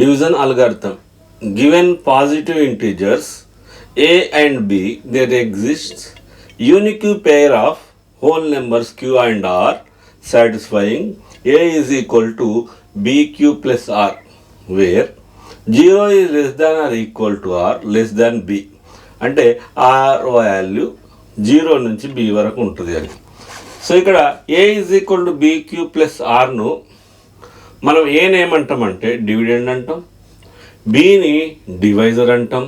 Division algorithm. Given positive integers a and b, there exists unique pair of whole numbers q and r satisfying a is equal to bq plus r, where 0 is less than or equal to r less than b. అంటే are value 0 నుంచి b వరకు ఉంటుంది అని. So ఇక్కడ a is equal to bq plus rను మనం ఏమంటామంటే dividend అంటాం, బిని divisor అంటాం,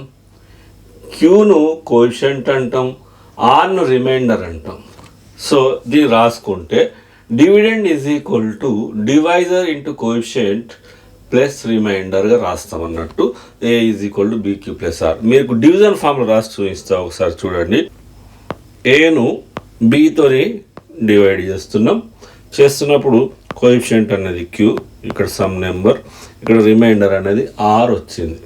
క్యూను కోఎఫిషియంట్ అంటాం, ఆర్ను రిమైండర్ అంటాం. సో దీన్ని రాసుకుంటే dividend is equal to divisor into coefficient plus రిమైండర్గా రాస్తాం అన్నట్టు. A is equal to b q plus r. మీకు డివిజన్ ఫార్ములా రాసి చూపిస్తా, ఒకసారి చూడండి. ఏను బీతోని డివైడ్ చేస్తున్నప్పుడు కోఎఫిషియంట్ అనేది క్యూ, ఇక్కడ సమ్ నెంబర్, ఇక్కడ రిమైండర్ అనేది ఆర్ వచ్చింది.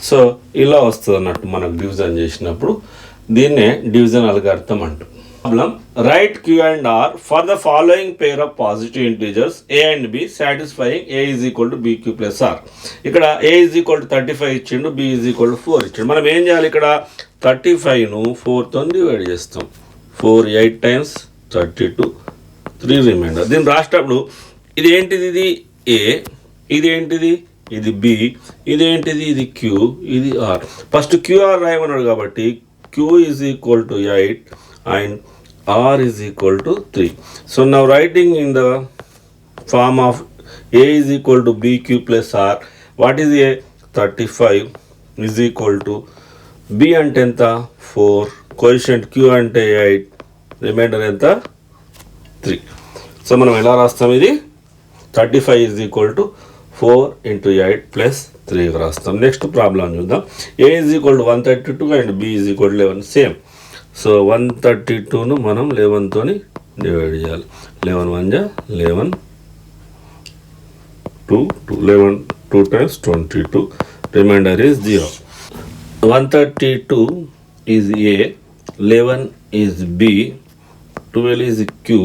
సో ఇలా వస్తుంది అన్నట్టు మనకు డివిజన్ చేసినప్పుడు. దీన్నే డివిజన్ అల్గారిథం అంటాం. Problem, right q and r for the following pair of positive integers a and B satisfying a is equal to b q plus r. ఇక్కడ ఏ ఈజ్ ఈక్వల్ టు 35 ఇచ్చిండు, B is equal to 4 ఇచ్చిండు. మనం ఏం చేయాలి, ఇక్కడ 35ను 4తో divide చేస్తాం. 4 8 times 32, 3 reminder. దీన్ని రాసేటప్పుడు ఇది ఏంటిది, ఇది ఏ, ఇది ఏంటిది, ఇది బి, ఇదేంటిది, ఇది క్యూ, ఇది ఆర్. ఫస్ట్ క్యూఆర్ రాయమన్నాడు కాబట్టి q is equal to 8 and r is equal to 3. So now writing in the form of a is equal to b q plus r. What is a, 35 is equal to b అంటే ఎంత, 4, coefficient queue అంటే 8, reminder ఎంత, 3. So మనం ఎలా రాస్తాం, ఇది 35 is equal to 4 into 8 plus 3 రాస్తాం. Next problem చూద్దాం. A is equal to 132 and b is equal to 11, same. So 132ను మనం 11తోని డివైడ్ చేయాలి. 11 1 జా 11, 2 times 22, remainder is 0. 132 is a, 11 is b, 12 is q,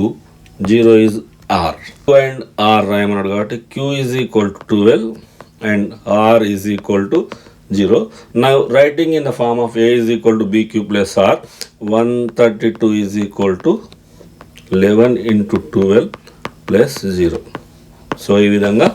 0 is r. Q and r రాయమన్నాడు కాబట్టి q is equal to 12 and r is equal to 0. Now writing in the form of a is equal to bq plus r, 132 is equal to 11 into 12 plus 0. So ఈ విధంగా